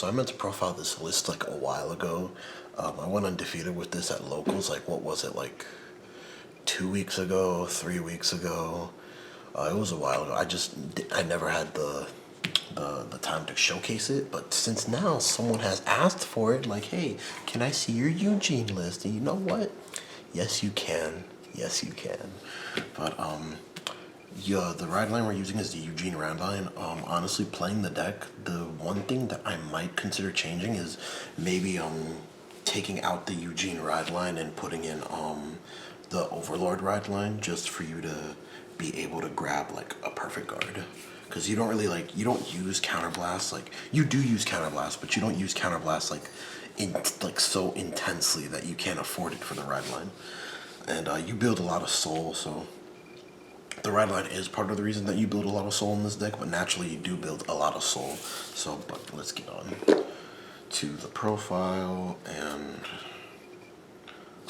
So I meant to profile this list like a while ago. I went undefeated with this at locals. Like, what was it, like 2 weeks ago, 3 weeks ago? It was a while ago. I never had the time to showcase it. But since now someone has asked for it, like, hey, can I see your Eugene list? And you know what? Yes, you can. Yes, you can. But yeah, the ride line we're using is the Eugene ride line. Honestly, playing the deck, the one thing that I might consider changing is maybe taking out the Eugene ride line and putting in the Overlord ride line, just for you to be able to grab like a perfect guard. Because you don't really you don't use counterblast. Like, you do use counterblast, but you don't use counterblast so intensely that you can't afford it for the ride line. And you build a lot of soul, so the ride line is part of the reason that you build a lot of soul in this deck, but naturally you do build a lot of soul. So, but let's get on to the profile, and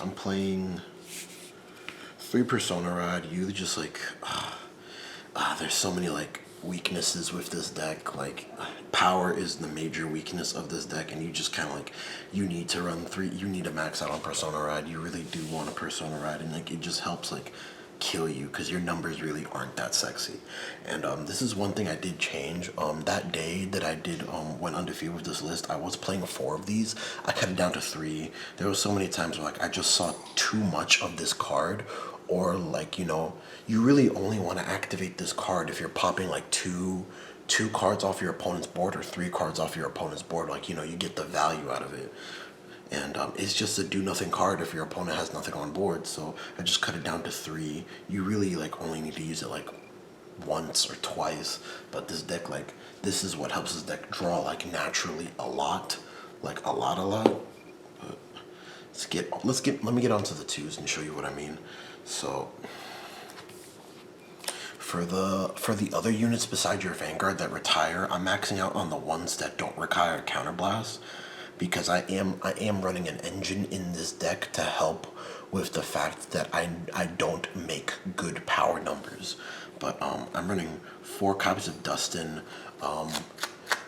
I'm playing 3 Persona Ride. You just there's so many weaknesses with this deck. Power is the major weakness of this deck, and you just kind of you need to run 3. You need to max out on Persona Ride. You really do want a Persona Ride, and it just helps kill you, because your numbers really aren't that sexy. And this is one thing I did change. That day that I did went undefeated with this list, I was playing 4 of these. I cut it down to 3. There was so many times where I just saw too much of this card, or you really only want to activate this card if you're popping two cards off your opponent's board, or 3 cards off your opponent's board. You get the value out of it. And it's just a do-nothing card if your opponent has nothing on board. So I just cut it down to 3. You really only need to use it once or twice. But this deck, this is what helps this deck draw naturally a lot. A lot. But let me get onto the 2s and show you what I mean. So for the other units besides your Vanguard that retire, I'm maxing out on the ones that don't require counterblast, because I am running an engine in this deck to help with the fact that I don't make good power numbers. But I'm running 4 copies of Dustin.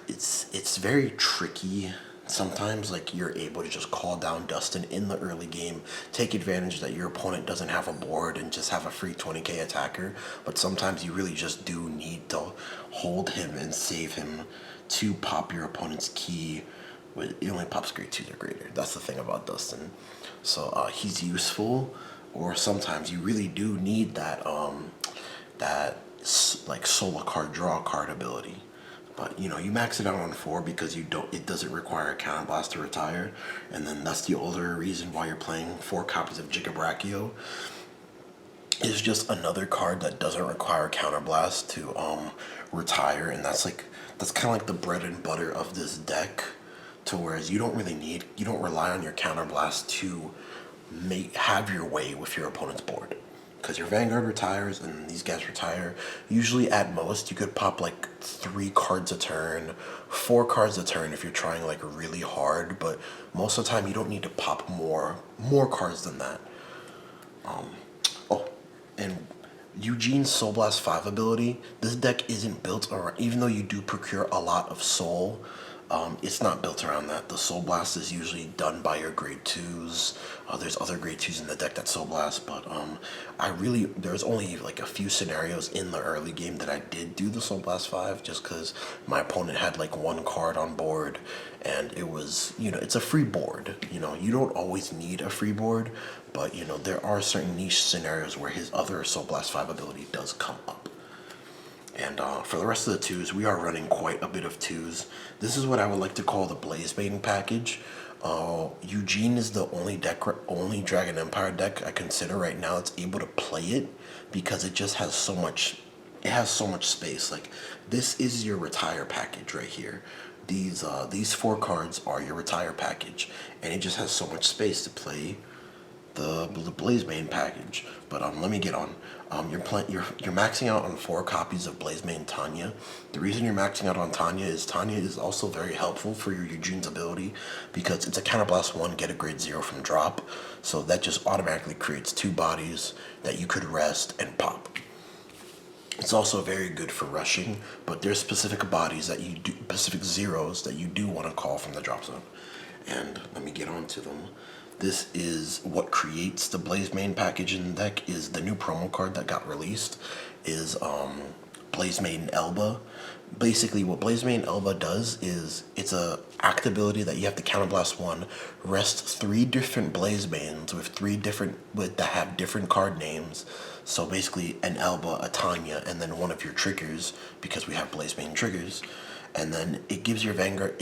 It's very tricky. Sometimes you're able to just call down Dustin in the early game, take advantage that your opponent doesn't have a board, and just have a free 20k attacker. But sometimes you really just do need to hold him and save him to pop your opponent's key. It only pops grade 2s or greater. That's the thing about Dustin. So he's useful, or sometimes you really do need that solo card draw card ability. But you max it out on 4 because it doesn't require a counterblast to retire, and then that's the other reason why you're playing 4 copies of Gigabrachio. It's just another card that doesn't require counterblast to retire, and that's kind of the bread and butter of this deck. To whereas you don't rely on your counterblast to have your way with your opponent's board, because your Vanguard retires and these guys retire. Usually at most you could pop 3 cards a turn, 4 cards a turn if you're trying really hard, but most of the time you don't need to pop more cards than that. And Eugene's Soul Blast 5 ability, this deck isn't built around, even though you do procure a lot of soul, it's not built around that. The Soul Blast is usually done by your grade 2s. There's other grade 2s in the deck that Soul Blast, but there's only a few scenarios in the early game that I did do the Soul Blast 5, just because my opponent had 1 card on board, and it was, it's a free board. You don't always need a free board, but there are certain niche scenarios where his other Soul Blast 5 ability does come up. And for the rest of the 2s, we are running quite a bit of 2s. This is what I would like to call the Blaze Maiden package. Eugene is the only Dragon Empire deck I consider right now that's able to play it, because it just has so much. It has so much space. This is your retire package right here. These 4 cards are your retire package, and it just has so much space to play the Blaze Maiden package. But let me get on. You're maxing out on 4 copies of Blaze Maiden Tanya. The reason you're maxing out on Tanya is also very helpful for your Eugene's ability, because it's a counterblast 1, get a grade 0 from drop. So that just automatically creates 2 bodies that you could rest and pop. It's also very good for rushing, but there's specific bodies that you do, specific zeros that you do want to call from the drop zone. And let me get on to them. This is what creates the Blaze main package in the deck. Is the new promo card that got released is Blaze Maiden Elba. Basically, what Blaze Maiden Elba does is it's a act ability that you have to counterblast 1, rest 3 different Blaze Maidens that have different card names. So basically, an Elba, a Tanya, and then one of your triggers, because we have Blaze Maiden triggers. And then it gives your Vanguard,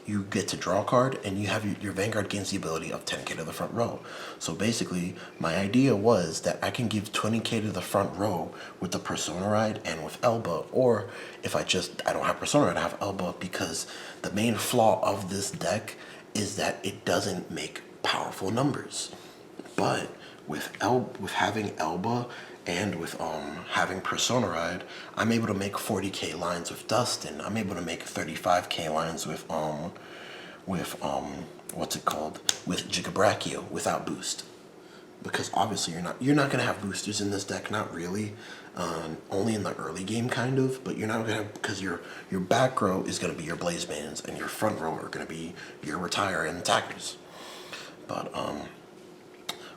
you get to draw a card, and you have your Vanguard gains the ability of 10k to the front row. So basically, my idea was that I can give 20k to the front row with the Persona Ride and with Elba, or if I don't have Persona Ride, I have Elba, because the main flaw of this deck is that it doesn't make powerful numbers. But with having Elba and with having Persona Ride, I'm able to make 40k lines with Dustin. I'm able to make 35k lines with what's it called? With Gigabrachio without boost. Because obviously you're not gonna have boosters in this deck, not really. Only in the early game kind of, but you're not gonna have, because your back row is gonna be your Blaze Maidens and your front row are gonna be your Retire and attackers. But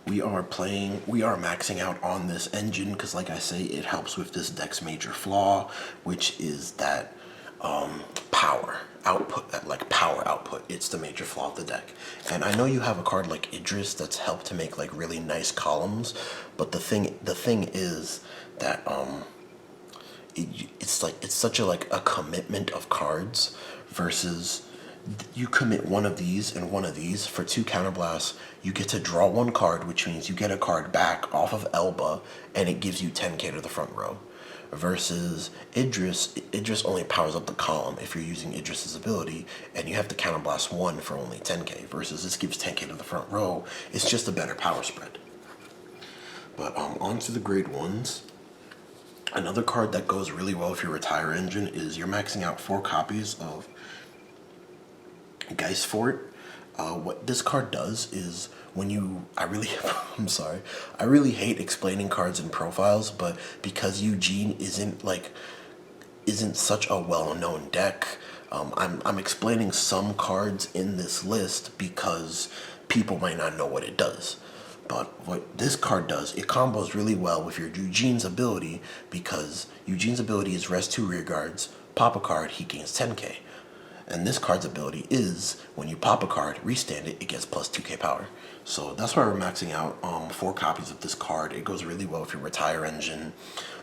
we are maxing out on this engine because, like I say, it helps with this deck's major flaw, which is that power output. It's the major flaw of the deck. And I know you have a card like Idris that's helped to make like really nice columns, but the thing is that it's such a commitment of cards versus you commit one of these and one of these for 2 counterblasts. You get to draw 1 card, which means you get a card back off of Elba, and it gives you 10k to the front row. Versus Idris only powers up the column if you're using Idris's ability, and you have to counterblast 1 for only 10k. Versus this gives 10k to the front row. It's just a better power spread. But on to the grade 1s. Another card that goes really well with your Retire engine is you're maxing out 4 copies of Geistfort. What this card does is I'm sorry, I really hate explaining cards and profiles, but because EUGENE isn't such a well-known deck, I'm explaining some cards in this list because people might not know what it does. But what this card does, it combos really well with your EUGENE's ability, because EUGENE's ability is rest 2 rear guards, pop a card, he gains 10k. And this card's ability is, when you pop a card, restand it, it gets plus 2k power. So that's why we're maxing out 4 copies of this card. It goes really well with your Retire engine.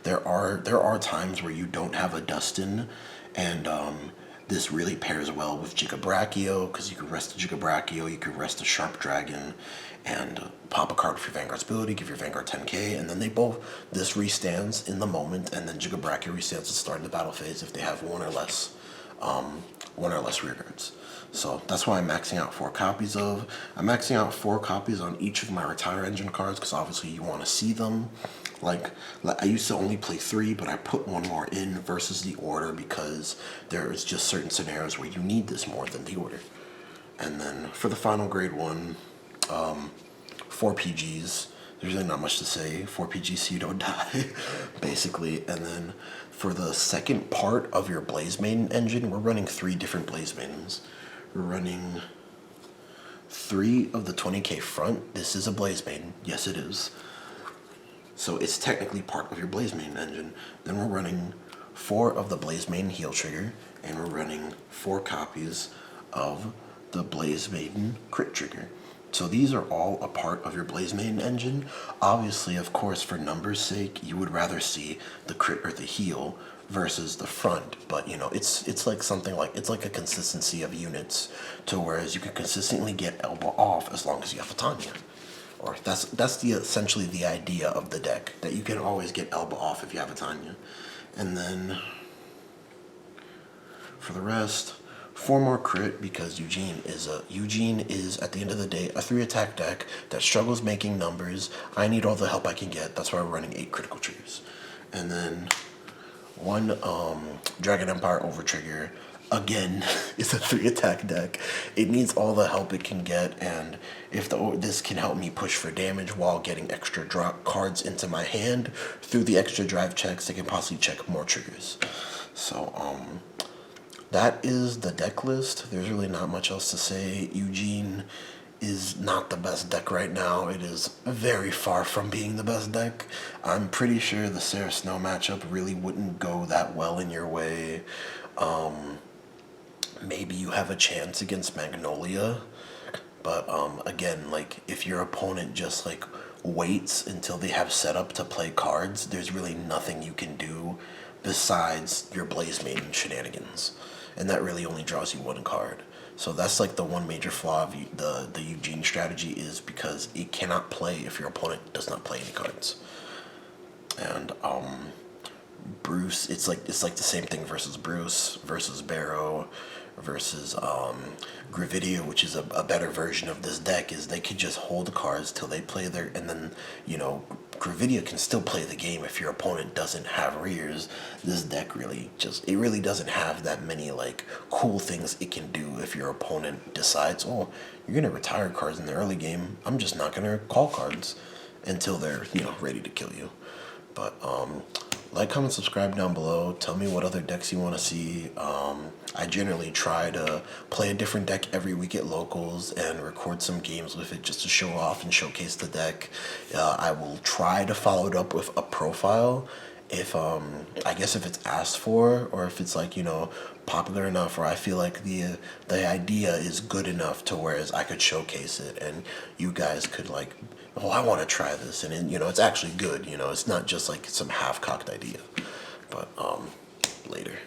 There are times where you don't have a Dustin, and this really pairs well with Gigabrachio, because you can rest a Gigabrachio, you can rest a Sharp Dragon, and pop a card with your Vanguard's ability, give your Vanguard 10k, and then this restands in the moment, and then Gigabrachio restands at the start of the battle phase if they have 1 or less rear guards. So that's why I'm maxing out 4 copies of. I'm maxing out 4 copies on each of my Retire engine cards, because obviously you want to see them. Like I used to only play 3, but I put 1 more in versus the order, because there is just certain scenarios where you need this more than the order. And then for the final grade 1, 4 PGs. There's really not much to say. 4 PGs so you don't die, basically. And then for the second part of your Blaze Maiden engine, we're running 3 different Blaze Maidens. We're running 3 of the 20k front. This is a Blaze Maiden. Yes, it is. So it's technically part of your Blaze Maiden engine. Then we're running 4 of the Blaze Maiden heal trigger, and we're running 4 copies of the Blaze Maiden crit trigger. So these are all a part of your Blaze Maiden engine. Obviously, of course, for numbers' sake, you would rather see the crit or the heal versus the front. But you know, it's like something like, it's like a consistency of units, to whereas you can consistently get Elba off as long as you have a Tanya. Or that's essentially the idea of the deck, that you can always get Elba off if you have a Tanya. And then for the rest, 4 more crit, because EUGENE is at the end of the day a 3 attack deck that struggles making numbers. I need all the help I can get. That's why we're running 8 critical triggers. And then 1 Dragon Empire over trigger, again, is a 3-attack deck. It needs all the help it can get, and if this can help me push for damage while getting extra drop cards into my hand through the extra drive checks, it can possibly check more triggers. So, that is the deck list. There's really not much else to say. EUGENE is not the best deck right now. It is very far from being the best deck. I'm pretty sure the Sarah Snow matchup really wouldn't go that well in your way. Maybe you have a chance against Magnolia, but again, like, if your opponent just like waits until they have set up to play cards, there's really nothing you can do besides your Blaze Maiden shenanigans, and that really only draws you one card. So that's like the one major flaw of the EUGENE strategy, is because it cannot play if your opponent does not play any cards. And Bruce, it's like the same thing versus Bruce, versus Barrow, versus Gravidia, which is a better version of this deck, is they could just hold the cards till they play their, and then, you know, Gravidia can still play the game if your opponent doesn't have rears. This deck really doesn't have that many like cool things it can do if your opponent decides, oh, you're gonna retire cards in the early game, I'm just not gonna call cards until they're, you know, ready to kill you. But like, comment, subscribe down below. Tell me what other decks you want to see. I generally try to play a different deck every week at locals and record some games with it just to show off and showcase the deck. I will try to follow it up with a profile if I guess if it's asked for, or if it's like, you know, popular enough, or I feel like the idea is good enough to whereas I could showcase it and you guys could like, oh, I want to try this, and you know, it's actually good, you know, it's not just like some half-cocked idea. But later.